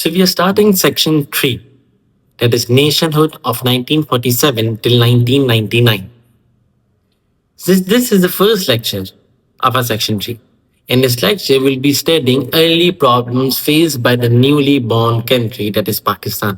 So we are starting section 3, that is nationhood of 1947 till 1999. This is the first lecture of our section 3. In this lecture, we'll be studying early problems faced by the newly born country, that is Pakistan.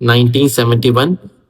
1971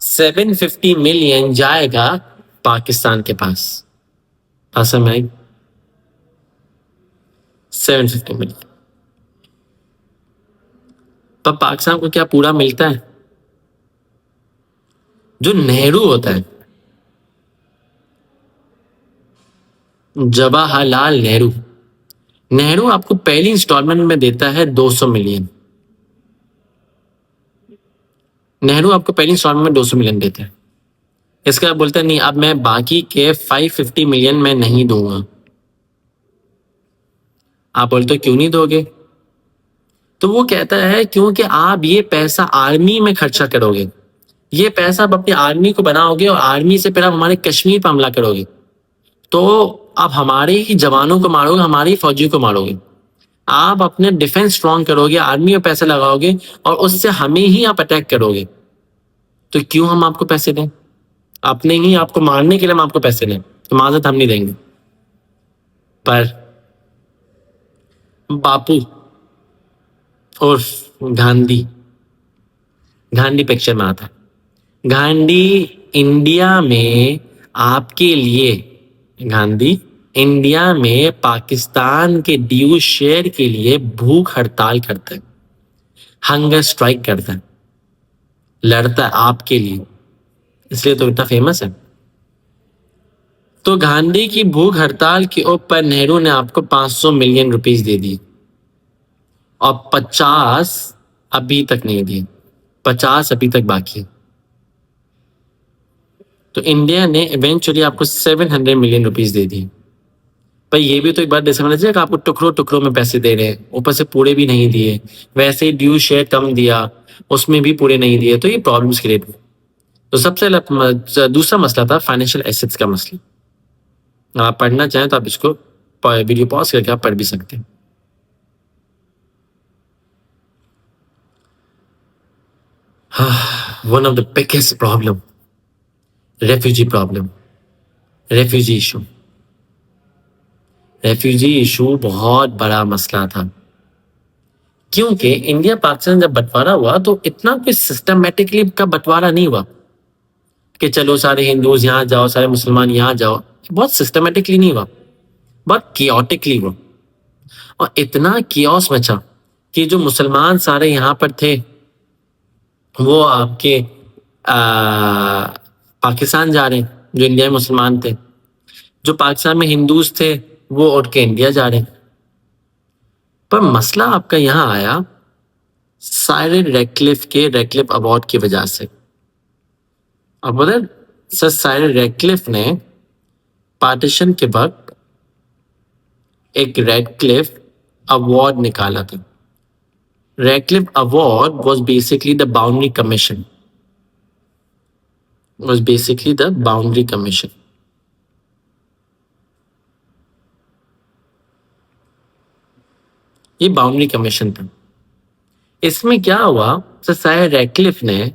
750 million جائے گا پاکستان کے پاس. سمجھ آئی؟ 750 million. پر پاکستان کو کیا پورا ملتا ہے؟ جو نہرو ہوتا ہے، جواہر لال نہرو آپ کو پہلی انسٹالمنٹ میں دیتا ہے 200 ملین. نہرو آپ کو پہلی انسٹالمنٹ میں 200 ملین دیتا ہے. اس کا بولتا ہے نہیں، اب میں باقی کے 550 ملین میں نہیں دوں گا. آپ بولتے ہو کیوں نہیں دو گے؟ تو وہ کہتا ہے کیونکہ آپ یہ پیسہ آرمی میں خرچہ کرو گے، یہ پیسہ آپ اپنی آرمی کو بناؤ گے، اور آرمی سے پھر آپ ہمارے کشمیر پہ حملہ کرو گے، تو آپ ہمارے ہی جوانوں کو مارو گے، ہماری فوجی کو مارو گے. آپ اپنے ڈیفینس اسٹرانگ کرو گے، آرمی میں پیسے لگاؤ گے، اور اس سے ہمیں ہی آپ اٹیک کرو گے. تو کیوں ہم آپ کو پیسے دیں؟ اپنے ہی آپ کو مارنے کے لیے ہم آپ کو پیسے دیں، تو معذرت ہم نہیں دیں گے. پر باپو اور گاندھی پکچر میں آتا ہے. گاندھی انڈیا میں آپ کے لیے، گاندھی انڈیا میں پاکستان کے ڈیو شیئر کے لیے بھوک ہڑتال کرتا ہے، ہنگر اسٹرائک کرتا ہے، لڑتا ہے آپ کے لیے، اس لیے تو اتنا فیمس ہے. تو گاندھی کی بھوک ہڑتال کے اوپر نہرو نے آپ کو 500 ملین روپیز دے دی، اور 50 ابھی تک نہیں دیے، 50 ابھی تک باقی ہے. تو انڈیا نے ایونچولی آپ کو 700 ملین روپیز دے دی. پر یہ بھی تو ایک بات سمجھنا چاہیے کہ آپ کو ٹکڑوں میں پیسے دے رہے ہیں، اوپر سے پورے بھی نہیں دیے، ویسے ہی ڈیو شیئر کم دیا، اس میں بھی پورے نہیں دیے، تو یہ پرابلمس کریٹ ہوئی. تو سب سے دوسرا مسئلہ تھا فائنینشیل ایسٹس کا مسئلہ. آپ پڑھنا چاہیں تو آپ اس کو ویڈیو پاز کر کے آپ پڑھ بھی سکتے ہیں. One of the biggest problem, refugee issue بہت بڑا مسئلہ تھا. کیونکہ انڈیا پاکستان جب بٹوارا ہوا تو اتنا کوئی سسٹمیٹکلی کا بٹوارا نہیں ہوا کہ چلو سارے ہندوز یہاں جاؤ، سارے مسلمان یہاں جاؤ. بہت سسٹمیٹکلی نہیں ہوا، بہت کیوٹکلی ہوا. اور اتنا کیوس مچا کہ جو مسلمان سارے یہاں پر تھے وہ آپ کے پاکستان جا رہے ہیں، جو انڈیا میں مسلمان تھے. جو پاکستان میں ہندوز تھے وہ اٹھ کے انڈیا جا رہے ہیں. پر مسئلہ آپ کا یہاں آیا سائرن ریڈکلف کے ریڈکلف ایوارڈ کی وجہ سے. اب سر سائرن ریڈکلف نے پارٹیشن کے وقت ایک ریڈکلف ایوارڈ نکالا تھا. Radcliffe award was basically the boundary commission. یہ باؤنڈری کمیشن تھا. اس میں کیا ہوا، سر سائرن ریڈکلف نے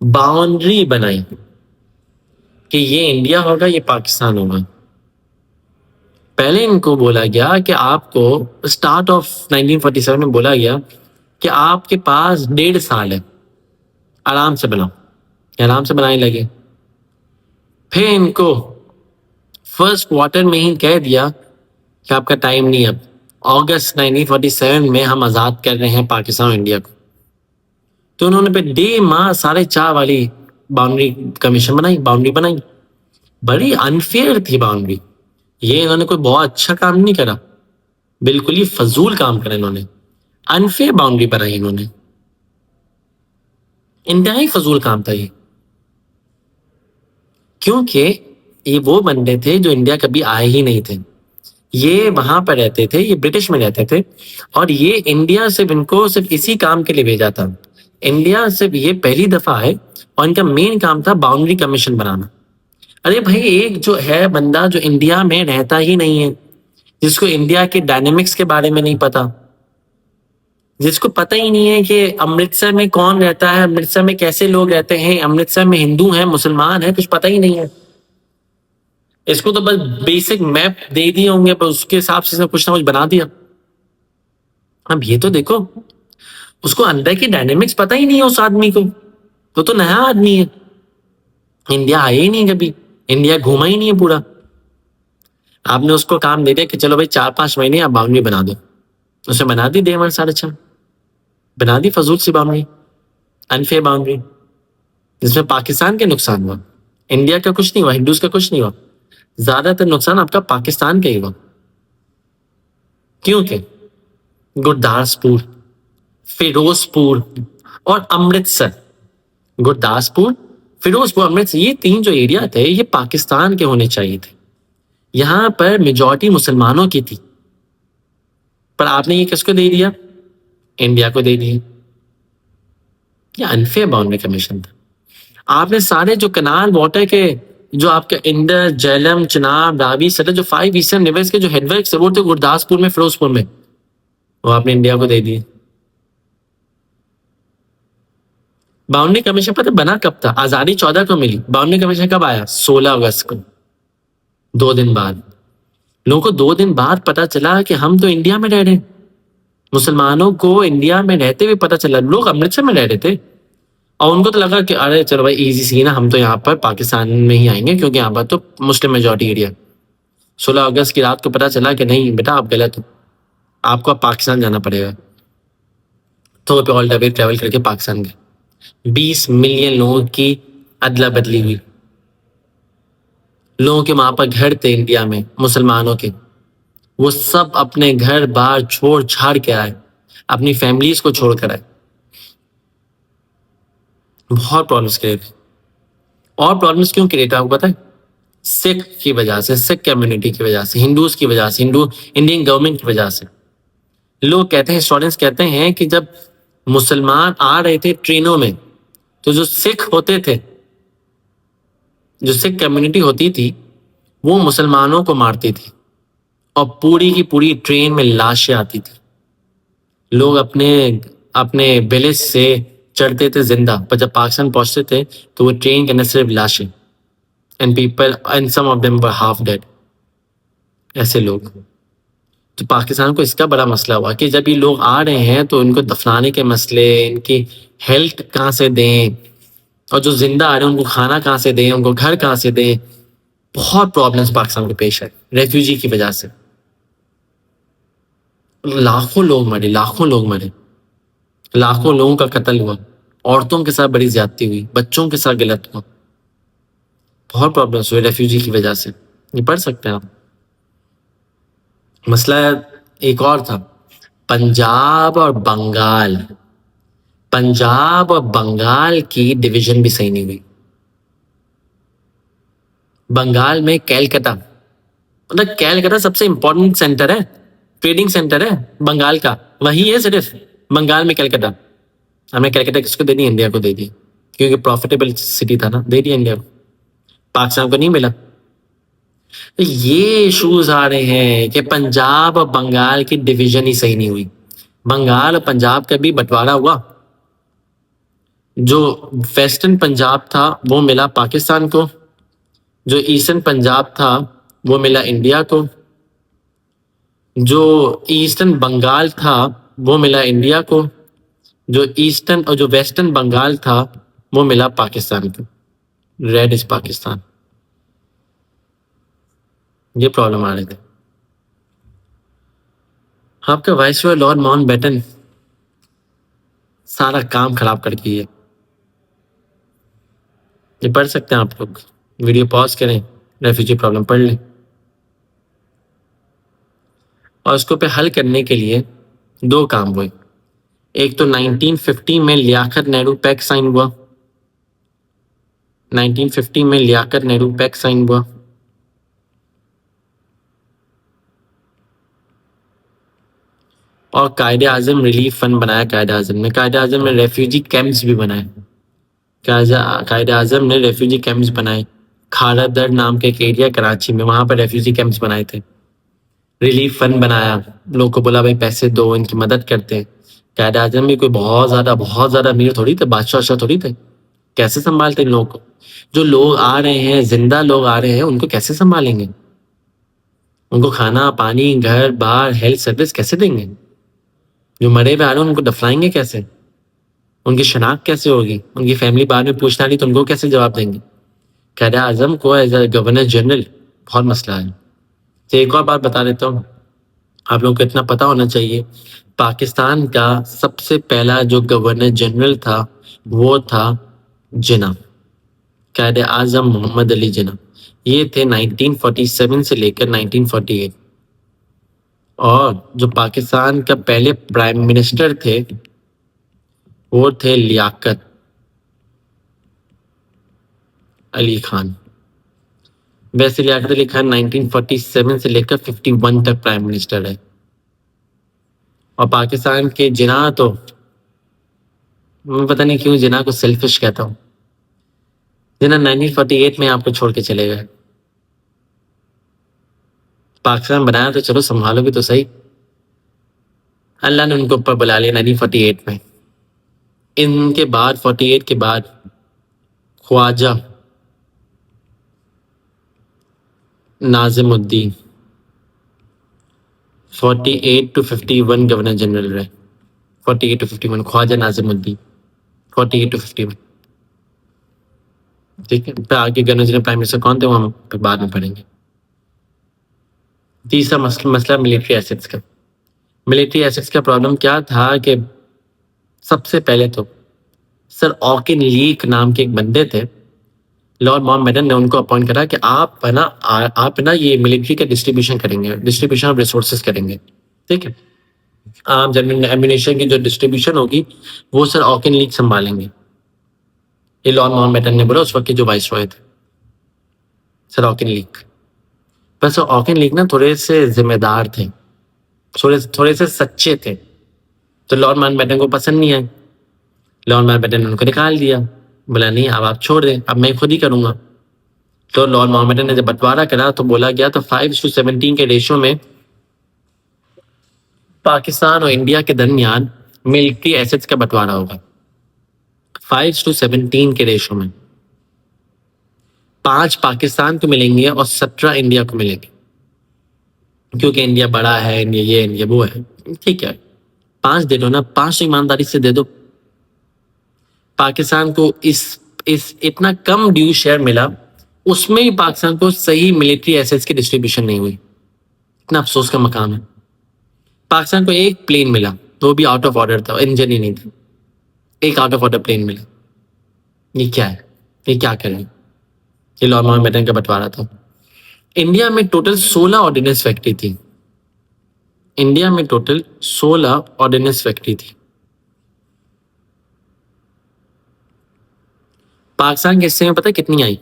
باؤنڈری بنائی کہ یہ انڈیا ہوگا، یہ پاکستان ہوگا. پہلے ان کو بولا گیا کہ آپ کو اسٹارٹ آف 1947 میں بولا گیا کہ آپ کے پاس 1.5 سال ہے، آرام سے بناؤ. آرام سے بنانے لگے. پھر ان کو فرسٹ کوارٹر میں ہی کہہ دیا کہ آپ کا ٹائم نہیں. اب اگست 1947 میں ہم آزاد کر رہے ہیں پاکستان اور انڈیا کو. تو انہوں نے پھر 1.5 ماہ 4.5 والی باؤنڈری کمیشن بنائی. بڑی انفیئر تھی باؤنڈری. یہ انہوں نے کوئی بہت اچھا کام نہیں کرا، بالکل ہی فضول کام کرا. انہوں نے انفیئر باؤنڈری بنائی، انہوں نے انتہائی فضول کام تھا یہ. کیونکہ یہ وہ بندے تھے جو انڈیا کبھی آئے ہی نہیں تھے، یہ وہاں پر رہتے تھے، یہ برٹش میں رہتے تھے، اور یہ انڈیا صرف ان کو صرف اسی کام کے لیے بھیجا تھا. انڈیا صرف یہ پہلی دفعہ ہے اور ان کا مین کام تھا باؤنڈری کمیشن بنانا. ارے بھائی، ایک جو ہے بندہ جو انڈیا میں رہتا ہی نہیں ہے، جس کو انڈیا کے ڈائنامکس کے بارے میں نہیں پتا، جس کو پتہ ہی نہیں ہے کہ امرتسر میں کون رہتا ہے، امرتسر میں کیسے لوگ رہتے ہیں، امرتسر میں ہندو ہیں مسلمان ہیں، کچھ پتہ ہی نہیں ہے. اس کو تو بس بیسک میپ دے دیے ہوں گے، پر اس کے حساب سے کچھ نہ کچھ بنا دیا. اب یہ تو دیکھو، اس کو اندر کی ڈائنامکس پتہ ہی نہیں ہے اس آدمی کو، وہ تو نیا آدمی ہے. انڈیا آئے ہی نہیں کبھی, انڈیا گھوما ہی نہیں ہے پورا. آپ نے اس کو کام دے دیا کہ چلو بھائی 4-5 مہینے آپ باؤنڈری بنا دو, اسے بنا دی day 1 4.5, بنا دی فضول سی باؤنڈری, انفیئر باؤنڈری, جس میں پاکستان کے نقصان ہوا, انڈیا کا کچھ نہیں ہوا, ہندوز کا کچھ نہیں ہوا. زیادہ تر نقصان آپ کا پاکستان کا ہی ہوا, کیونکہ گرداسپور, فیروز پور اور امرتسر, گرداسپور, فیروز پور, امرتسر, یہ 3 جو ایریا تھے یہ پاکستان کے ہونے چاہیے تھے. یہاں پر میجورٹی مسلمانوں کی تھی, پر آپ نے یہ کس کو دے دیا؟ انڈیا کو دے دیا. یہ انفیئر باؤنڈری کمیشن تھا. آپ نے سارے جو کنال واٹر کے, جو آپ کا انڈس, جہلم, چناب, راوی, سٹلج, جو 5 ایسٹرن ریورز کے جو ہیڈ ورکس وہ تھے گرداسپور میں, فیروز پور میں, وہ آپ نے انڈیا کو دے دیے. باؤنڈری کمیشن پتہ بنا کب تھا؟ آزادی 14 کو ملی, باؤنڈری کمیشن کب آیا؟ 16 اگست کو, 2 دن بعد. لوگوں کو 2 دن بعد پتا چلا کہ ہم تو انڈیا میں رہ رہے ہیں. مسلمانوں کو انڈیا میں رہتے ہوئے پتا چلا, لوگ امرتسر میں رہ رہے تھے, اور ان کو تو لگا کہ ارے چلو بھائی ایزی سی نا, ہم تو یہاں پر پاکستان میں ہی آئیں گے کیونکہ یہاں پر تو مسلم میجورٹی ایریا. 16 اگست کی رات کو پتا چلا کہ نہیں بیٹا آپ غلط ہو, آپ کو اب پاکستان جانا پڑے گا. تو پہ آل وے ٹریول کر کے پاکستان گئے. 20 ملین لوگوں کی ادلا بدلی ہوئی. لوگوں کے وہاں پر گھر تھے انڈیا میں مسلمانوں کے, وہ سب اپنے گھر بار چھوڑ چھاڑ کے آئے, اپنی فیملیز کو چھوڑ کر آئے. بہت پرابلمس کریٹ, اور پرابلمس کیوں کریٹ آپ کو پتہ ہے؟ سکھ کی وجہ سے, سکھ کمیونٹی کی وجہ سے, ہندوز کی وجہ سے, انڈین گورنمنٹ کی وجہ سے. لوگ کہتے ہیں, اسٹوڈنٹس کہتے ہیں کہ جب مسلمان آ رہے تھے ٹرینوں میں تو جو سکھ ہوتے تھے, جو سکھ کمیونٹی ہوتی تھی وہ مسلمانوں کو مارتی تھی, اور پوری کی پوری ٹرین میں لاشیں آتی تھی. لوگ اپنے ولیج سے چڑھتے تھے زندہ, پر جب پاکستان پہنچتے تھے تو وہ ٹرین کے اندر صرف لاشیں, and people and some of them were half dead. ایسے لوگ. تو پاکستان کو اس کا بڑا مسئلہ ہوا کہ جب یہ لوگ آ رہے ہیں تو ان کو دفنانے کے مسئلے, ان کی ہیلتھ کہاں سے دیں, اور جو زندہ آ رہے ہیں ان کو کھانا کہاں سے دیں, ان کو گھر کہاں سے دیں. بہت پرابلمس پاکستان کو پیش ہے ریفیوجی کی وجہ سے. لاکھوں لوگ مرے, لاکھوں لوگ مرے, لاکھوں لوگوں کا قتل ہوا, عورتوں کے ساتھ بڑی زیادتی ہوئی, بچوں کے ساتھ غلط ہوا. بہت پرابلمس ہوئے ریفیوجی کی وجہ سے. یہ پڑھ سکتے ہیں آپ. مسئلہ ایک اور تھا, پنجاب اور بنگال. پنجاب اور بنگال کی ڈویژن بھی صحیح نہیں ہوئی. بنگال میں کیلکٹا, مطلب کیلکٹا سب سے امپورٹنٹ سینٹر ہے, ٹریڈنگ سینٹر ہے بنگال کا, وہی ہے صرف بنگال میں کیلکٹا. ہم نے کیلکٹا کس کو دے دی؟ انڈیا کو دے دی, کیونکہ پروفیٹیبل سٹی تھا نا, دے دیا انڈیا کو, پاکستان کو نہیں ملا. تو یہ ایشوز آ رہے ہیں کہ پنجاب اور بنگال کی ڈویژن ہی صحیح نہیں ہوئی. بنگال اور پنجاب کا بھی بٹوارا ہوا, جو ویسٹرن پنجاب تھا وہ ملا پاکستان کو, جو ایسٹرن پنجاب تھا وہ ملا انڈیا کو, جو ایسٹرن بنگال تھا وہ ملا انڈیا کو, جو ایسٹرن اور جو ویسٹرن بنگال تھا وہ ملا پاکستان کو. ریڈ از پاکستان. یہ پرابلم آ رہے تھے. آپ کا وائس روائے لارڈ ماؤنٹ بیٹن سارا کام خراب کر کے یہ پڑھ سکتے ہیں آپ لوگ, ویڈیو پاز کریں, ریفیوجی پرابلم پڑھ لیں. اور اس کو پہ حل کرنے کے لیے 2 کام ہوئے. ایک تو 1950 میں لیاقت نہرو پیکٹ سائن ہوا, 1950 میں لیاقت نہرو پیکٹ سائن ہوا. اور قائد اعظم ریلیف فنڈ بنایا قائد اعظم نے. قائد اعظم نے ریفیوجی کیمپس بھی بنائے. قائد اعظم نے ریفیوجی کیمپس بنائے. کھارا در نام کے ایک ایریا کراچی میں, وہاں پر ریفیوجی کیمپس بنائے تھے. ریلیف فنڈ بنایا, لوگوں کو بولا بھائی پیسے دو, ان کی مدد کرتے ہیں. قائد اعظم بھی کوئی بہت زیادہ امیر تھوڑی تھے, بادشاہ تھوڑی تھے. کیسے سنبھالتے ان لوگوں کو؟ جو لوگ آ رہے ہیں, زندہ لوگ آ رہے ہیں, ان کو کیسے سنبھالیں گے؟ ان کو کھانا, پانی, گھر بار, ہیلتھ سروس کیسے دیں گے؟ جو مرے ہوئے آ رہے ہیں ان کو دفنائیں گے کیسے؟ ان کی شناخت کیسے ہوگی؟ ان کی فیملی بعد میں پوچھنا نہیں تو ان کو کیسے جواب دیں گے؟ قائد اعظم کو ایز اے گورنر جنرل بہت مسئلہ ہے. تو ایک اور بات بتا دیتا ہوں, آپ لوگوں کو اتنا پتا ہونا چاہیے, پاکستان کا سب سے پہلا جو گورنر جنرل تھا وہ تھا جناح, قائد اعظم محمد علی جناح. یہ تھے 1947 سے لے کر 1948. اور جو پاکستان کا پہلے پرائم منسٹر تھے وہ تھے لیاقت علی خان. ویسے لیاقت علی خان 1947 سے لے کر 51 تک پرائم منسٹر ہے. اور پاکستان کے جناح تو میں پتہ نہیں کیوں جناح کو سیلفش کہتا ہوں. جناح 1948 میں آپ کو چھوڑ کے چلے گئے. پاکستان بنایا تو چلو سنبھالو بھی تو صحیح. اللہ نے ان کو اوپر بلا لیا 1948 میں. ان کے بعد 48 کے بعد خواجہ ناظم الدین 48 to 51 گورنر جنرل رہے. 48 to 51 Khwaja Nazim Uddin 48 to 51. ٹھیک ہے, پھر آگے گورنر جنرل پرائم منسٹر کون تھے وہ ہم پھر بعد میں پڑھیں گے. تیسرا مسئلہ ملٹری ایسٹس کا. ملٹری ایسٹس کا پرابلم کیا تھا کہ سب سے پہلے تو سر آکن لیک نام کے ایک بندے تھے, لارڈ ماؤنٹ بیٹن نے ان کو اپوائنٹ کرا کہ آپ نا یہ ملٹری کا ڈسٹریبیوشن کریں گے, ڈسٹریبیوشن آف ریسورسز کریں گے. ٹھیک ہے, عام جنرل ایمونیشن کی جو ڈسٹریبیوشن ہوگی وہ سر آکن لیک سنبھالیں گے. یہ لارڈ ماؤنٹ بیٹن نے بولا, اس وقت کے جو وائس رائے تھے سر آکن لیک. بس آکن لیک نا تھوڑے سے ذمہ دار تھے, تھوڑے سے سچے تھے, تو لارڈ ماؤنٹ بیٹن کو پسند نہیں آئے. لارڈ ماؤنٹ بیٹن نے ان کو نکال دیا, بولا نہیں اب آپ چھوڑ دیں, اب میں خود ہی کروں گا. تو لارڈ ماؤنٹ بیٹن نے جب بٹوارا کرا تو بولا گیا تو 5:17 کے ریشو میں پاکستان اور انڈیا کے درمیان ملٹری ایسٹس کا بٹوارا ہوگا. 5:17 کے ریشو میں 5 پاکستان کو ملیں گے اور 17 انڈیا کو ملیں گے, کیونکہ انڈیا بڑا ہے, انڈیا وہ ہے. ٹھیک ہے 5 دے دو نا, 5 ایمانداری سے دے دو. پاکستان کو اس اتنا کم ڈیو شیئر ملا, اس میں بھی پاکستان کو صحیح ملٹری ایسٹس کی ڈسٹریبیوشن نہیں ہوئی. اتنا افسوس کا مقام ہے. پاکستان کو ایک پلین ملا, وہ بھی آؤٹ آف آرڈر تھا, انجن ہی نہیں تھا. ایک آؤٹ آف آرڈر پلین ملا. یہ کیا ہے, یہ کیا کریں؟ یہ لارڈ ماؤنٹ بیٹن کا بٹوارا تھا. انڈیا میں ٹوٹل 16 آرڈیننس فیکٹری تھی. انڈیا میں ٹوٹل 16 آرڈیننس فیکٹری تھی. پاکستان کے حصے میں پتہ کتنی آئی,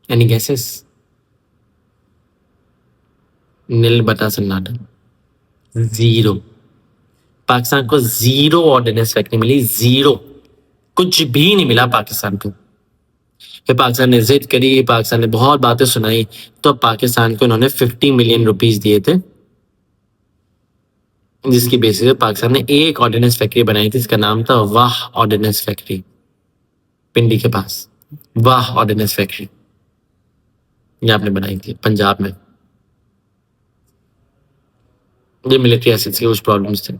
یعنی گیسز 0/سناٹا, 0. پاکستان کو 0 آرڈیننس فیکٹری ملی, 0. کچھ بھی نہیں ملا پاکستان کو. پھر پاکستان نے ضد کری, پاکستان نے بہت باتیں سنائی, تو پاکستان کو انہوں نے 50 ملین روپیز دیے تھے, جس کی بیسس پہ پاکستان نے ایک آرڈیننس فیکٹری بنائی تھی, اس کا نام تھا واہ آرڈیننس فیکٹری, پنڈی کے پاس. واہ آرڈیننس فیکٹری یہ آپ نے بنائی تھی پنجاب میں. یہ ملٹری ایسٹس کے کچھ پرابلمس تھے.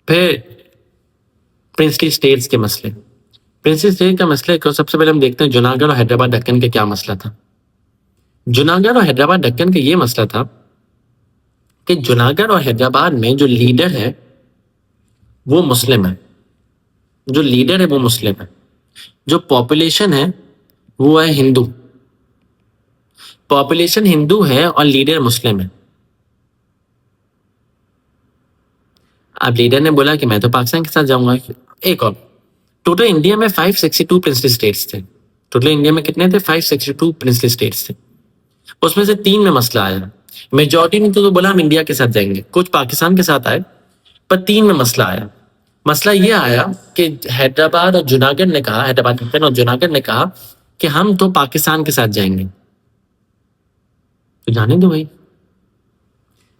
پھر پرنسلی اسٹیٹس کے مسئلے. پرنسلی اسٹیٹ کا مسئلہ کو سب سے پہلے ہم دیکھتے ہیں جوناح گڑھ اور حیدرآباد دکن کا کیا مسئلہ تھا. جوناح گڑھ اور حیدرآباد دکن کا یہ مسئلہ تھا کہ جوناح گڑھ اور حیدرآباد میں جو لیڈر ہے وہ مسلم ہے, جو لیڈر ہے وہ مسلم ہے, جو پاپولیشن ہے وہ ہے ہندو. پاپولیشن ہندو ہے اور لیڈر مسلم ہے. اب لیڈر نے بولا کہ میں تو پاکستان کے ساتھ جاؤں گا. ایک اور ٹوٹل انڈیا میں 562 پرنسلی اسٹیٹس تھے. ٹوٹل انڈیا میں کتنے تھے؟ 562 پرنسلی اسٹیٹس تھے. اس میں سے 3 میں مسئلہ آیا. میجورٹی نے تو بولا ہم انڈیا کے ساتھ جائیں گے, کچھ پاکستان کے ساتھ آئے, پر 3 میں مسئلہ آیا. مسئلہ یہ آیا کہ حیدرآباد اور جوناح گڑھ نے کہا, حیدرآباد اور جوناح گڑھ نے کہا کہ ہم تو پاکستان کے ساتھ جائیں گے. تو جانے دو بھائی.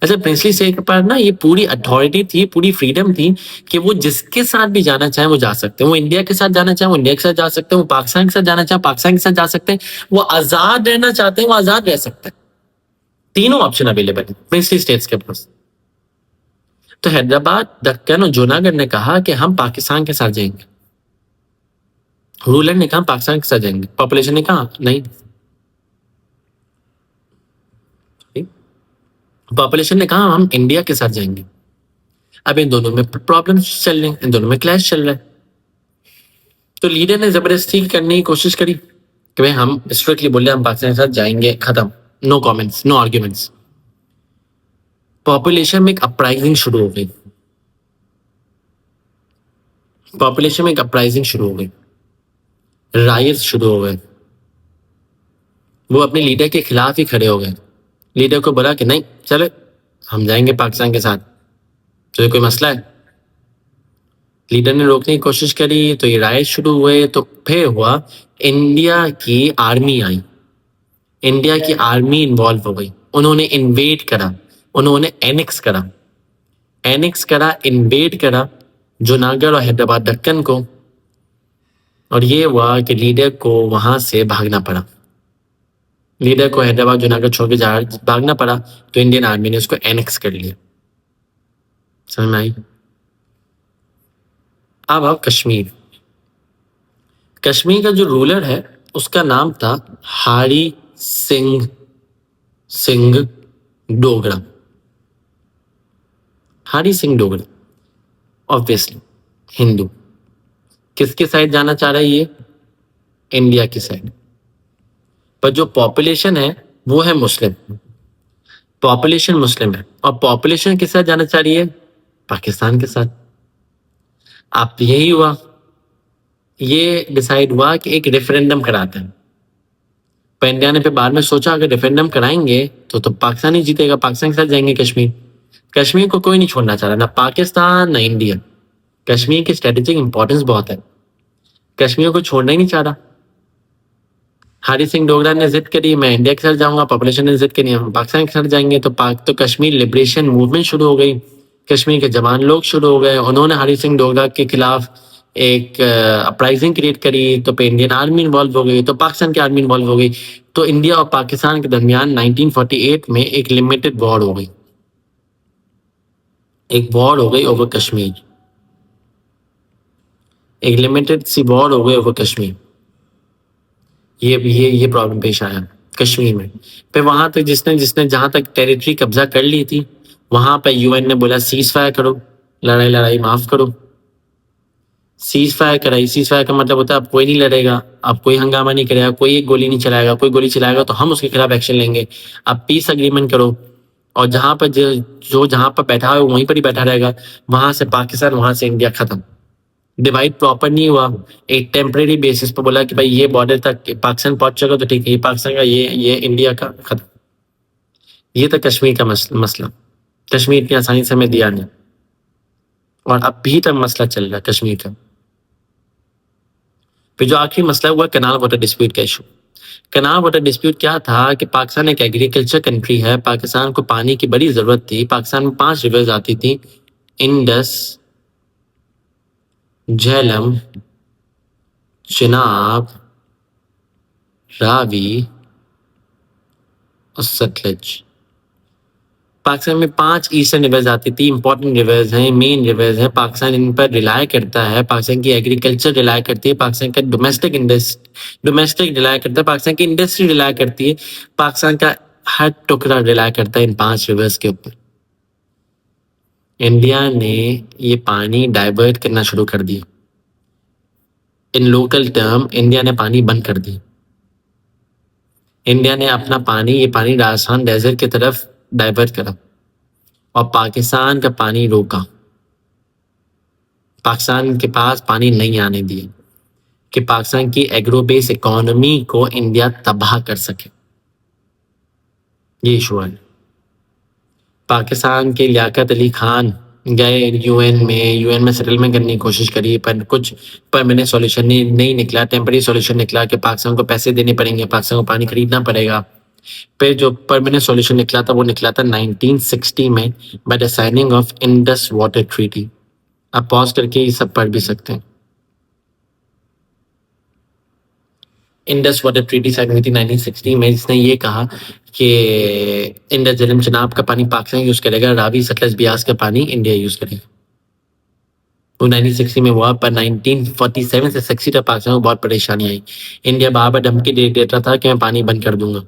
اچھا پرنسلی اسٹیٹ پر نا یہ پوری اتھارٹی تھی, پوری فریڈم تھی کہ وہ جس کے ساتھ بھی جانا چاہیں وہ جا سکتے ہیں. وہ انڈیا کے ساتھ جانا چاہیں وہ انڈیا کے ساتھ جا سکتے ہیں, وہ پاکستان کے ساتھ جانا چاہیں پاکستان کے ساتھ جا سکتے ہیں, وہ آزاد رہنا چاہتے ہیں وہ آزاد رہ سکتے ہیں. تینوں آپشن اویلیبل ہیں پرنسلی اسٹیٹس کے پاس. تو حیدرآباد دکن اور جوناح گڑھ نے کہا کہ ہم پاکستان کے ساتھ جائیں گے. رولر نے کہا پاکستان کے ساتھ جائیں گے, پاپولیشن نے کہا نہیں. پاپولیشن نے کہا ہم انڈیا کے ساتھ جائیں گے. اب ان دونوں میں پرابلم چل رہے ہیں, ان دونوں میں کلیش چل رہا ہے. تو لیڈر نے زبردستی کرنے کی کوشش کری کہ بھائی ہم اسٹرکٹلی بولے ہم پاکستان کے ساتھ جائیں گے, ختم, نو کامنٹس, نو آرگیومنٹس. پاپولیشن میں ایک اپرائزنگ شروع ہو گئی, پاپولیشن میں ایک اپرائزنگ شروع ہو گئی, رائٹس شروع ہو گئے. وہ اپنے لیڈر کے خلاف ہی کھڑے ہو گئے. لیڈر کو بولا کہ نہیں چلے ہم جائیں گے پاکستان کے ساتھ, تو یہ کوئی مسئلہ ہے. لیڈر نے روکنے کی کوشش کری تو یہ رائٹ شروع ہوئے. تو پھر ہوا انڈیا کی آرمی آئی, انڈیا کی آرمی انوالو ہو گئی. انہوں نے انویڈ کرا, انہوں نے اینکس کرا, انویڈ کرا جوناگڑھ اور حیدرآباد دکن کو. اور یہ ہوا کہ لیڈر کو وہاں سے بھاگنا پڑا, لیڈر کو حیدرآباد جوناگڑھ چھوڑ کے بھاگنا پڑا. تو انڈین آرمی نے اس کو اینکس کر لیا. سمجھ میں آئی؟ اب آؤ کشمیر. کشمیر کا جو رولر ہے اس کا نام تھا ہری سنگھ ڈوگرا. ہری سنگھ ڈوگرا obviously ہندو. کس کے سائڈ جانا چاہ رہا ہے یہ؟ انڈیا کی سائڈ. پر جو پاپولیشن ہے وہ ہے مسلم, پاپولیشن مسلم ہے. اور پاپولیشن کس ساتھ جانا چاہ رہی ہے؟ پاکستان کے ساتھ. اب یہی ہوا, یہ ڈیسائیڈ ہوا کہ ایک ریفرینڈم کراتے ہیں. پر انڈیا نے پھر بعد میں سوچا اگر ریفرینڈم کرائیں گے تو پاکستان ہی جیتے گا, پاکستان کے ساتھ جائیں گے کشمیر. کشمیر کو کوئی نہیں چھوڑنا چاہ رہا, نہ پاکستان نہ انڈیا. کشمیر کی اسٹریٹجک امپورٹنس بہت ہے, کشمیر کو چھوڑنا ہی نہیں چاہ رہا. ہری سنگھ ڈوگرا نے ضد کری میں انڈیا کے ساتھ جاؤں گا, پاپولیشن نے ضد کری ہم پاکستان کے ساتھ جائیں گے. تو کشمیر لبریشن موومنٹ شروع ہو گئی, کشمیر کے جوان لوگ شروع ہو گئے. انہوں نے ہری سنگھ ڈوگرا کے خلاف ایک اپرائزنگ کریٹ کری. تو پھر انڈین آرمی انوالو ہو گئی, تو پاکستان کی آرمی انوالو ہو گئی. تو انڈیا اور پاکستان کے درمیان 1948 میں ایک لمیٹڈ وار ہو گئی, ایک وار ہو گئی اوور کشمیر, ایک لمیٹڈ سی وار ہو گئی اوور کشمیر. یہ پرابلم پیش آیا کشمیر میں. پھر وہاں تک جس نے جہاں تک ٹیریٹری قبضہ کر لی تھی وہاں پہ یو این نے بولا سیز فائر کرو, لڑائی معاف کرو. سیز فائر کرائی. سیز فائر کا مطلب ہوتا ہے اب کوئی نہیں لڑے گا, اب کوئی ہنگامہ نہیں کرے گا, کوئی ایک گولی نہیں چلائے گا. کوئی گولی چلائے گا تو ہم اس کے خلاف ایکشن لیں گے. اب پیس اگریمنٹ کرو, اور جہاں پہ جہاں پہ بیٹھا ہے وہیں پر ہی بیٹھا رہے گا. وہاں سے پاکستان, وہاں سے انڈیا, ختم. ڈیوائڈ پراپر نہیں ہوا, ایک ٹیمپریری بیسس پہ بولا کہ بھائی یہ بارڈر تک پاکستان پہنچے گا تو ٹھیک ہے, یہ پاکستان کا, یہ انڈیا کا, ختم. یہ تھا کشمیر کا مسئلہ. کشمیر اتنی آسانی سے ہمیں دیا نہیں, اور اب بھی تک مسئلہ چل رہا ہے کشمیر کا. پھر جو آخری مسئلہ ہوا کنال واٹر ڈسپیوٹ کا ایشو. کنال واٹر ڈسپیوٹ کیا تھا کہ پاکستان ایک ایگریکلچر کنٹری ہے, پاکستان کو پانی کی بڑی ضرورت تھی. پاکستان میں 5 ریورز آتی تھی, انڈس, جہلم, چناب, راوی اور ستلج. پاکستان میں 5 ایسٹرن ریورز آتی تھی, امپورٹنٹ ریورز ہیں, مین ریورز ہیں. پاکستان ان پر ریلائی کرتا ہے, پاکستان کی ایگریکلچر ریلائی کرتی ہے, پاکستان کا ڈومیسٹک ریلائی کرتا ہے, پاکستان کی انڈسٹری ریلائی کرتی ہے, پاکستان کا ہر ٹکڑا ریلائی کرتا ہے ان 5 ریورز کے اوپر. انڈیا نے یہ پانی ڈائیورٹ کرنا شروع کر دیا. ان لوکل ٹرم انڈیا نے پانی بند کر دی. انڈیا نے اپنا پانی, یہ پانی راجستھان ڈیزرٹ کی طرف ڈائیورٹ کرا اور پاکستان کا پانی روکا. پاکستان کے پاس پانی نہیں آنے دیا کہ پاکستان کی ایگرو بیس اکانومی کو انڈیا تباہ کر سکے. یہ ایشو ہے. پاکستان کے لیاقت علی خان گئے یو این میں سیٹلمنٹ کرنے کی کوشش کری, پر کچھ پرماننٹ سولوشن نہیں نکلا. ٹیمپرری سولوشن نکلا کہ پاکستان کو پیسے دینے پڑیں گے, پاکستان کو پانی خریدنا پڑے گا. پھر جو پرماننٹ سولوشن نکلا تھا وہ نکلا تھا 1960 میں by the signing off Indus water treaty. آپ پاز کر کے یہ سب پڑھ بھی سکتے ہیں. انڈس واٹر ٹریٹی سائن ہوئی تھی 1960 میں, جس نے یہ کہا کہ انڈس جہلم چناب کا پانی پاکستان یوز کرے گا, راوی ستلج بیاس کا پانی انڈیا یوز کرے گا. وہ 1960 میں ہوا، پر 1947 سے 60 تک پاکستان کو بہت پریشانی آئی. انڈیا بار بار دھمکی دیتا تھا کہ میں پانی بند کر دوں گا.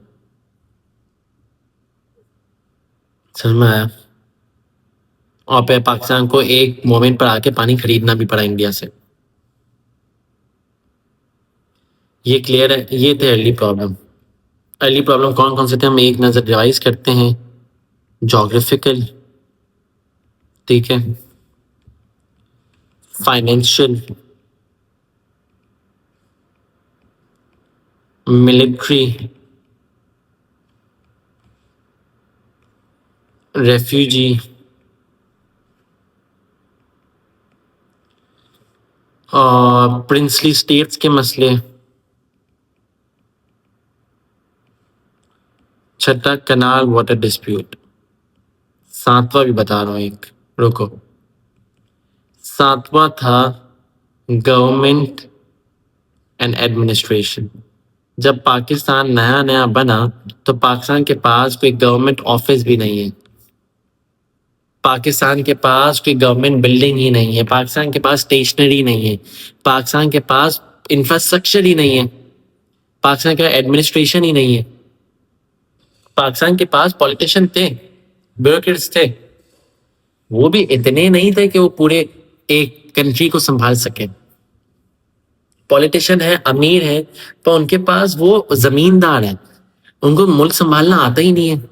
سمجھ میں آیا؟ اور پھر پاکستان کو ایک مومنٹ پر آ کے پانی خریدنا بھی پڑا انڈیا سے. یہ کلیئر ہے؟ یہ تھے ارلی پرابلم. ارلی پرابلم کون کون سے تھے ہم ایک نظر ریوائز کرتے ہیں. جغرافیکل، ٹھیک ہے، فائنینشیل، ملٹری، ریفیوجی، اور پرنسلی اسٹیٹس کے مسئلے. چھٹا کنال واٹر ڈسپیوٹ. ساتواں بھی بتا رہا ہوں ایک، رکو. ساتواں تھا گورنمنٹ اینڈ ایڈمنسٹریشن. جب پاکستان نیا نیا بنا تو پاکستان کے پاس کوئی گورنمنٹ آفس بھی نہیں ہے، پاکستان کے پاس کوئی گورنمنٹ بلڈنگ ہی نہیں ہے، پاکستان کے پاس اسٹیشنری نہیں ہے، پاکستان کے پاس انفراسٹرکچر ہی نہیں ہے، پاکستان کا ایڈمنسٹریشن ہی نہیں ہے. پاکستان کے پاس پولیٹیشین تھے، بیوروکریٹس تھے، وہ بھی اتنے نہیں تھے کہ وہ پورے ایک کنٹری کو سنبھال سکے. پولیٹیشین ہے، امیر ہے، پر ان کے پاس وہ زمیندار ہیں، ان کو ملک سنبھالنا آتا ہی نہیں ہے.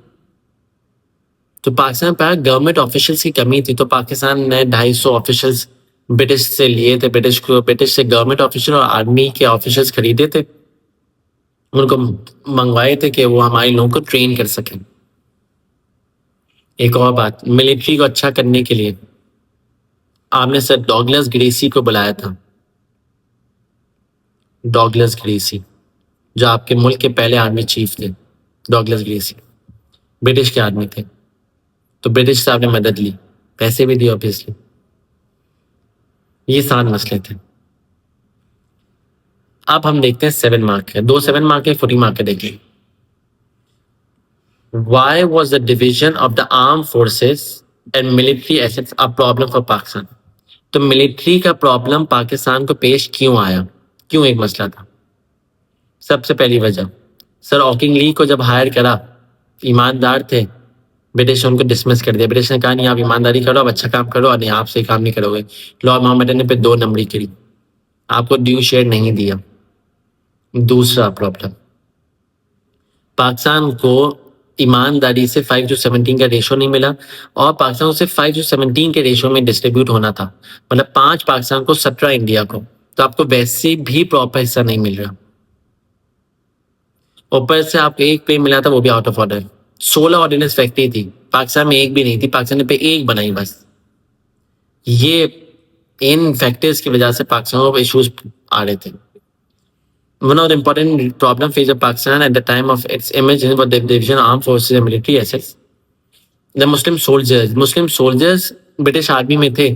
تو پاکستان پہ گورنمنٹ آفیشلس کی کمی تھی، تو پاکستان نے 250 آفیشلس برٹش سے لیے تھے. برٹش سے گورنمنٹ آفیشل اور آرمی کے آفیشلس خریدے تھے، ان کو منگوائے تھے کہ وہ ہمارے لوگوں کو ٹرین کر سکیں. ایک اور بات، ملٹری کو اچھا کرنے کے لیے آپ نے سر ڈاگلس گریسی کو بلایا تھا. ڈاگلس گریسی جو آپ کے ملک کے پہلے آرمی چیف تھے، ڈاگلس گریسی برٹش کے آدمی تھے. تو برٹش سے آپ نے مدد لی، پیسے بھی دیے اوبیسلی. یہ 7 مسئلے تھے. اب ہم دیکھتے ہیں 7 مارک ہے، 2 7 مارک ہے، 40 مارک ہے. دیکھیں why was the division of the armed forces and military assets a problem for Pakistan. تو ملٹری کا پرابلم پاکستان کو پیش کیوں آیا، کیوں ایک مسئلہ تھا؟ سب سے پہلی وجہ، سر آکنگ لی کو جب ہائر کرا، ایماندار تھے، برٹش ان کو ڈسمس کر دیا. برٹش نے کہا نہیں، آپ ایمانداری کرو، آپ اچھا کام کرو، اور نہیں آپ صحیح کام نہیں کرو گے. لارڈ محمد نے پھر 2 نمبری کری، آپ کو ڈیو شیئر نہیں دیا. دوسرا پرابلم، پاکستان کو ایمانداری سے 5:17 کا ریشو نہیں ملا، اور پاکستان کو صرف 5:17 کے ریشو میں ڈسٹریبیوٹ ہونا تھا، مطلب 5 پاکستان کو 17 انڈیا کو. تو آپ کو ویسے بھی پراپر حصہ نہیں مل رہا. اوپر سے آپ کو ایک پے ملا تھا، وہ بھی out of order. 16 ordnance factory تھی، پاکستان میں ایک بھی نہیں تھی، پاکستان نے پہ ایک بنائی بس. یہ ان فیکٹرز کی وجہ سے پاکستان کو ایشوز آ رہے تھے. One of the important problem faced by Pakistan at the time of its emergence was the division of armed forces and military assets. The Muslim soldiers British army میں تھے،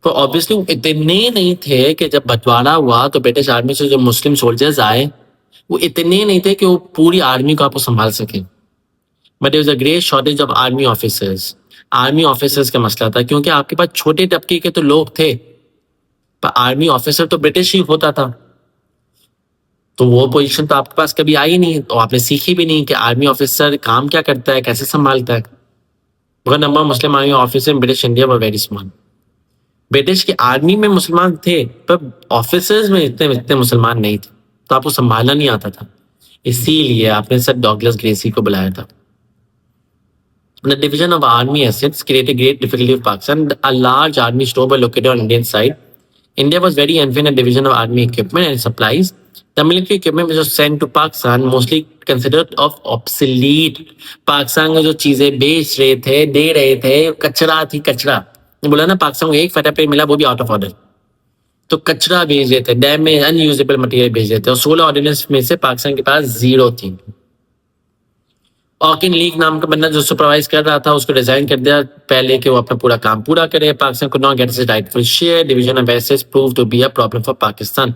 تو obviously اتنے نہیں تھے کہ جب بٹوارا ہوا تو برٹش آرمی سے جو مسلم سولجرز آئے وہ اتنے نہیں تھے کہ وہ پوری آرمی کو آپ کو سنبھال سکیں. But there was a great shortage of army officers. Army officers کا مسئلہ تھا، کیونکہ آپ کے پاس چھوٹے طبقے کے تو لوگ تھے، پر آرمی آفیسر تو برٹش ہی ہوتا تھا. تو وہ پوزیشن تو آپ کے پاس کبھی آئی نہیں، تو آپ نے سیکھی بھی نہیں کہ آرمی آفیسر کام کیا کرتا ہے، کیسے سنبھالتا ہے. بہت number Muslim army officer British India وere very small. برٹش کی آرمی میں مسلمان تھے، پر آفیسرز میں اتنے مسلمان نہیں تھے، تو آپ کو سنبھالنا نہیں آتا تھا. اسی لیے آپ نے سر ڈاگلس گریسی کو بلایا تھا. The division of army assets created great difficulty for Pakistan. A large army store was located on Indian side. India was very unfair in the division of army equipment and supplies. The military equipment which was sent to Pakistan mostly considered of obsolete. Pakistan کو جو چیزیں بیچ رہے تھے، دے رہے تھے، کچرا تھی، کچرا. بولا نا پاکستان کو ایک فتح پہ ملا، وہ بھی آؤٹ آف آرڈر. تو کچرا بھیج رہے تھے، ڈیمیج ان یوزیبل مٹیریل بھیج رہے تھے، اور 16 آرڈیننس میں سے پاکستان کے پاس 0 تھی. آکن لیگ نام کا بندہ جو سپروائز کر رہا تھا اس کو ریزائن کر دیا پہلے کہ وہ اپنا پورا کام پورا کرے. پاکستان کو not get its rightful share. Division of assets prove to be a problem for Pakistan.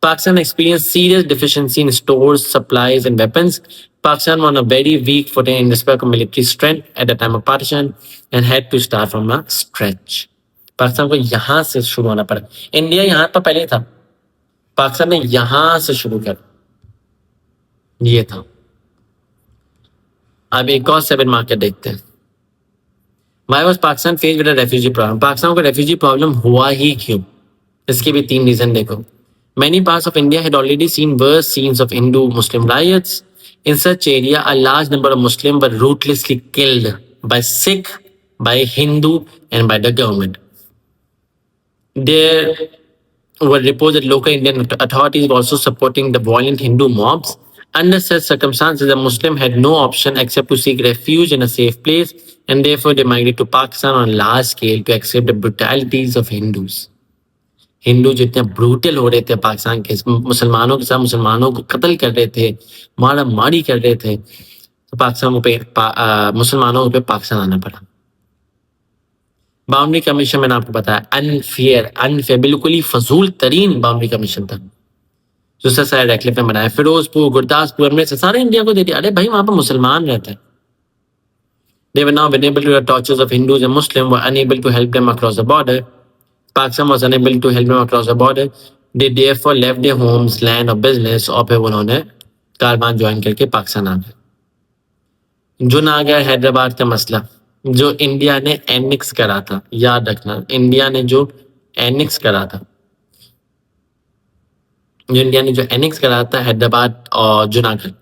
Pakistan experienced serious deficiency in stores, supplies and weapons. Pakistan was on a very weak footing in respect of military strength at the time of partition and had to start from a stretch. Pakistan کو یہاں سے شروع ہونا پڑا. India یہاں پر پہلے تھا, پاکستان نے یہاں سے شروع کر, یہ تھا. اب ایک اور 7 مارکر دیکھتے ہیں. Why was Pakistan faced with a refugee problem? Pakistan کو ریفیوجی پرابلم ہوا ہی کیوں؟ اس کے بھی 3 ریزن دیکھو. Many parts of India had already seen worse scenes of Hindu-Muslim riots. In such area, a large number of Muslims were ruthlessly killed by Sikh, by Hindu, and by the government. There were reports that local Indian authorities were also supporting the violent Hindu mobs. Under such circumstances, the Muslim had no option except to seek refuge in a safe place, and therefore they migrated to Pakistan on a large scale to accept the brutalities of Hindus. ہندو جتنے brutal ہو رہے تھے پاکستان کے مسلمانوں کے ساتھ, مسلمانوں کو قتل کر رہے تھے, مارا ماری کر رہے تھے, تو پاکستان پہ مسلمانوں پہ پاکستان آنا پڑا. باؤنڈری کمیشن میں نے آپ کو بتایا انفیئر بالکل ہی فضول ترین باؤنڈری کمیشن تھا جو سر سائڈ ریکلف نے بنایا. فیروز پور, گرداس پور میں سے سارے انڈیا کو دے دیا. ارے بھائی وہاں پہ مسلمان رہتے ہیں. They were now vulnerable to the tortures of Hindus and Muslims were unable to help them across the border. Pakistan was unable to help them across the border. They therefore left their homes, land or business, اور پھر انہوں نے کاروان join کر کے پاکستان آ گئے. جوناگڑھ حیدرآباد کا مسئلہ جو انڈیا نے اینکس کرا تھا, یاد رکھنا, انڈیا نے جو اینکس کرا تھا, حیدرآباد اور Junagadh.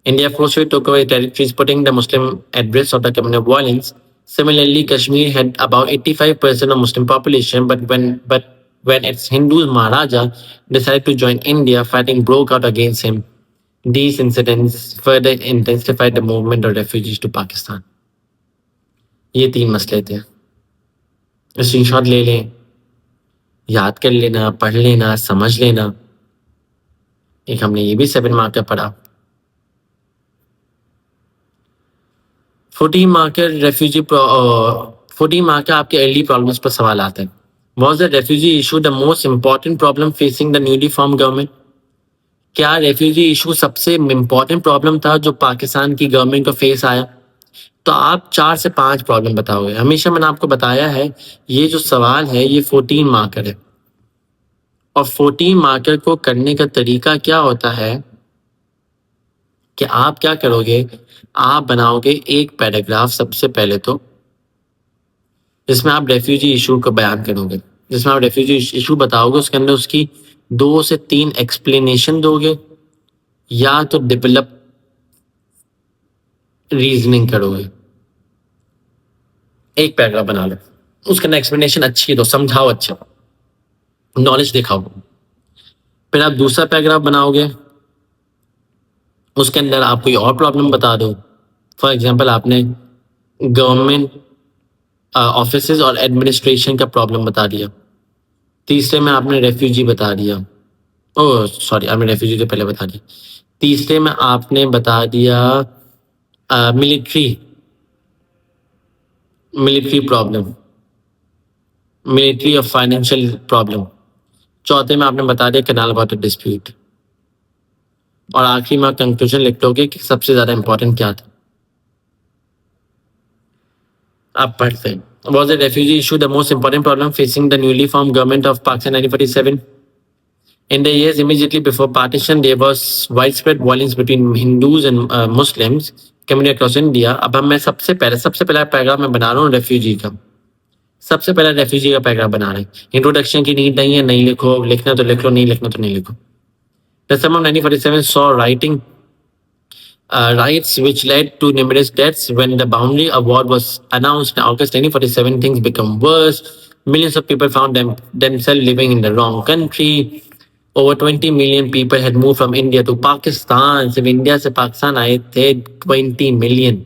India forcefully took away territories, putting the Muslim at risk of the coming of violence. Similarly, Kashmir had about 85% of Muslim population, but when its Hindu Maharaja decided to join India, fighting broke out against him. These incidents further intensified the movement of refugees to Pakistan. یہ 3 مسئلے تھے. Screen shot لے لیں, یاد کر لینا, پڑھ لینا, سمجھ لینا. ایک ہم نے یہ بھی 7 مارکر پڑھا. 14 مارکر ریفیوجی 14 مارکر آپ کے ارلی پرابلمس پر سوال آتے ہیں. Was the refugee issue the most important problem facing the newly formed government? کیا ریفیوجی ایشو سب سے امپورٹنٹ پرابلم تھا جو پاکستان کی گورنمنٹ کو فیس آیا؟ تو آپ 4 سے 5 پرابلم بتاؤ گے. ہمیشہ میں نے آپ کو بتایا ہے یہ جو سوال ہے یہ 14 مارکر ہے, اور 14 مارکر کو کرنے کا طریقہ کیا ہوتا ہے کہ آپ کیا کرو گے, آپ بناؤ گے ایک پیراگراف سب سے پہلے تو جس میں آپ ریفیوجی ایشو کو بیان کرو گے, جس میں آپ ریفیوجی ایشو بتاؤ گے, اس کے اندر اس کی 2 سے 3 ایکسپلینیشن دو گے, یا تو ڈیولپ ریزننگ کرو گے. ایک پیراگراف بنا لو, اس کے اندر ایکسپلینیشن اچھی دو, سمجھاؤ اچھا, نالج دکھاؤ. پھر آپ دوسرا پیراگراف بناؤ گے, اس کے اندر آپ کوئی اور پرابلم بتا دو. فار ایگزامپل آپ نے گورنمنٹ آفیسز اور ایڈمنسٹریشن کا پرابلم بتا دیا. تیسرے میں آپ نے ریفیوجی بتا دیا, آپ نے ریفیوجی تو پہلے بتا دیا. تیسرے میں آپ نے بتا دیا ملٹری پرابلم, ملٹری اور فائنینشیل پرابلم. چوتھے میں آپ نے بتا دیا کینال واٹر ڈسپیوٹ. اور آخری میں کنکلوژن لکھ لو گے کہ سب سے زیادہ امپورٹنٹ کیا تھا. آپ پڑھتے ہیں. Was the refugee issue the most important problem facing the newly formed government of Pakistan 1947? In the years immediately before partition, there was widespread violence between Hindus and Muslims community across India. اب ہم میں سب سے پہلا paragraph میں بنا رہا ہوں refugee کا. سب سے پہلا ریفیوجی کا پیراگراف بنا رہے ہیں. انٹروڈکشن کی نیڈ نہیں ہے, نہیں لکھو, لکھنا تو لکھ لو, نہیں لکھنا تو نہیں لکھو. The summer of 1947 saw riots which led to numerous deaths. When the boundary of war was announced in August 1947, things became worse. Millions of people found themselves living in the wrong country. Over 20 million people had moved from India to Pakistan. صرف India سے پاکستان آئے تھے 20 million.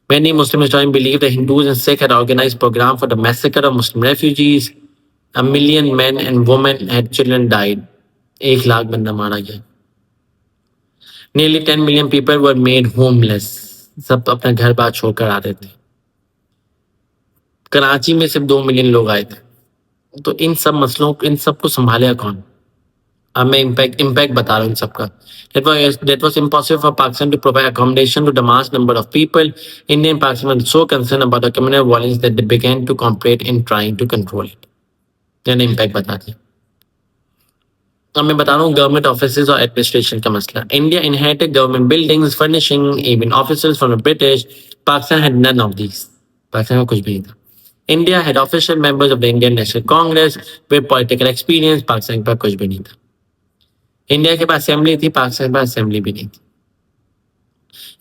Many Muslim historians believe that Hindus and Sikhs had organized a program for the massacre of Muslim refugees. 1 million men and women and children died. 1 lakh بندہ مارا گیا. Nearly 10 million people were made homeless. سب اپنا گھر بار چھوڑ کر آ رہے تھے. کراچی میں صرف 2 ملین لوگ آئے تھے. تو ان سب مسئلوں ان سب کو سنبھالے کون؟ اب میں امپیکٹ بتا رہا ہوں ان سب کا. That was impossible for Pakistan to provide accommodation to the mass number of people. Indian Pakistan was so concerned about the communal violence that they began to cooperate in trying to control it. یعنی impact بتا دیا. اب میں بتا رہا ہوں government offices اور administration کا مسئلہ. India inherited government buildings, furnishing, even officers from the British. Pakistan had none of these. Pakistan میں کچھ بھی نہیں تھا. India had official members of the Indian National Congress with political experience. Pakistan کے پاس کچھ بھی نہیں تھا. انڈیا کے پاس اسمبلی تھی, پاکستان کے پاس اسمبلی بھی نہیں تھی.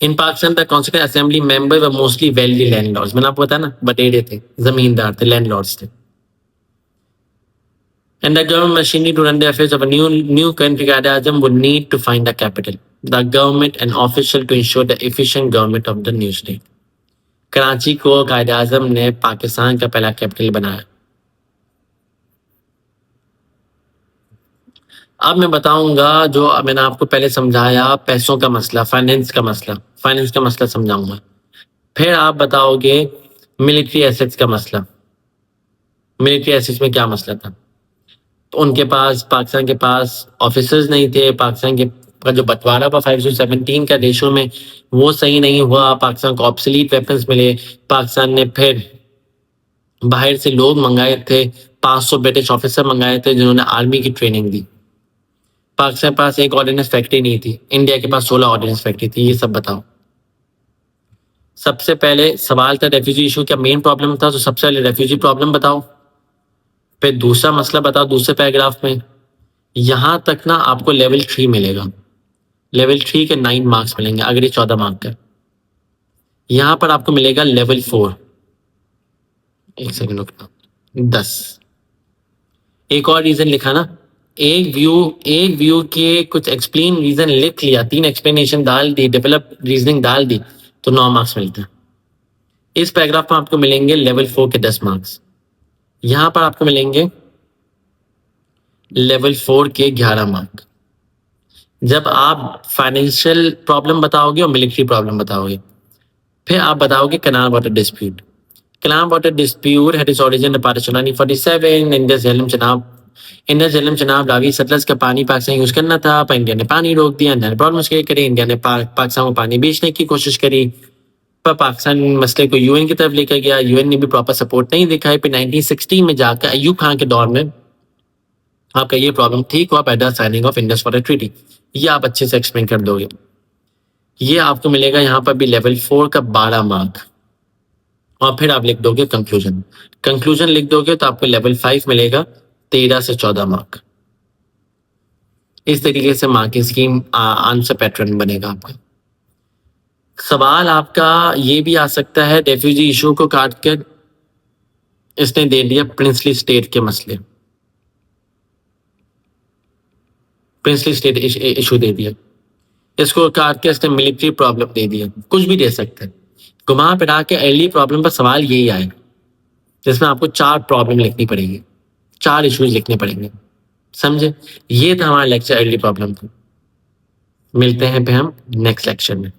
ان Pakistan the constituent assembly members were mostly wealthy landlords. میں نے آپ کو بتایا نا, بٹیرے تھے, زمیندار تھے, لینڈ لارڈس تھے. And the government machinery to run the affairs of a new country, Quaid Azam would need to find the capital, the government and official to ensure the efficient government of the new state. Karachi کو قائد اعظم نے پاکستان کا پہلا capital بنایا. اب میں بتاؤں گا جو میں نے آپ کو پہلے سمجھایا, پیسوں کا مسئلہ, فائنینس کا مسئلہ سمجھاؤں گا. پھر آپ بتاؤ گے ملٹری ایسٹس کا مسئلہ. ملٹری ایسٹس میں کیا مسئلہ تھا؟ ان کے پاس, پاکستان کے پاس آفیسرز نہیں تھے. پاکستان کا جو بٹوارا تھا 5:17 کا ریشو میں, وہ صحیح نہیں ہوا. پاکستان کو آبسلیٹ ویپنز ملے. پاکستان نے پھر باہر سے لوگ منگائے تھے, 500 برٹش آفیسر منگائے تھے جنہوں نے آرمی کی ٹریننگ دی. پاکستان کے پاس ایک آرڈیننس فیکٹری نہیں تھی. انڈیا کے پاس 16 آرڈیننس فیکٹری تھی. یہ سب بتاؤ. سب سے پہلے سوال تھا ریفیوجی ایشو کیا مین پرابلم تھا, تو سب سے پہلے ریفیوجی پرابلم بتاؤ. پھر دوسرا مسئلہ بتاؤ دوسرے پیراگراف میں. یہاں تک نا آپ کو لیول 3 ملے گا. لیول 3 کے 9 مارکس ملیں گے, اگر یہ 14 مارک کا. یہاں پر آپ کو ملے گا لیول 4. ایک سیکنڈ رکنا, 10. ایک اور ریزن لکھا نا, ایک ویو کے کچھ ایکسپلین ریزن لکھ لیا, 3 ایکسپلینیشن ڈال دی, ڈیولپ ریزننگ ڈال دی, تو 9 مارکس ملتے ہیں. اس پیراگراف میں آپ کو ملیں گے لیول 4 کے 10 مارکس. یہاں پر آپ کو ملیں گے لیول 4 کے 11 مارک. جب آپ فائنینشیل پرابلم بتاؤ گے اور ملٹری پرابلم بتاؤ گے. پھر آپ بتاؤ گے canal water dispute. Canal water dispute had its origin in partition 1947. India Jhelum Chenab Ravi Sutlej کا پانی پاکستان یوز کرنا تھا, پر انڈیا نے پانی روک دیا. انڈیا نے پرابلمس کریٹ کری. انڈیا نے پاکستان کو پانی بیچنے کی کوشش کری, پر پاکستان مسئلے کو UN کی طرف لے کر گیا. UN نے بھی پراپر سپورٹ نہیں دکھائی. پھر 1960 میں جا کر ایوب خان کے دور میں آپ کا یہ پرابلم ٹھیک ہوا by the signing off Indus water treaty. یہ آپ اچھے سے ایکسپلین کر دو گے. یہ آپ کو ملے گا یہاں پر بھی لیول 4 کا 12 مارک. اور پھر آپ لکھ دو گے کنکلوژن لکھ دو گے تو آپ کو لیول 5 ملے گا, 13 سے 14 مارک. اس طریقے سے مارکنگ اسکیم آنسر پیٹرن بنے گا آپ کا. سوال آپ کا یہ بھی آ سکتا ہے, ریفیوجی ایشو کو کاٹ کر اس نے دے دیا پرنسلی اسٹیٹ کے مسئلے, پرنسلی اسٹیٹ ایشو دے دیا. اس کو کاٹ کے اس نے ملٹری پرابلم دے دیا. کچھ بھی دے سکتے ہیں. گھما پھرا کے ارلی پرابلم پر سوال یہی آئے جس میں آپ کو 4 پرابلم لکھنی پڑے گی, 4 ایشوز لکھنے پڑیں گے. سمجھے؟ یہ تھا ہمارا لیکچر ارلی پرابلم. ملتے ہیں پہ ہم نیکسٹ لیکچر میں.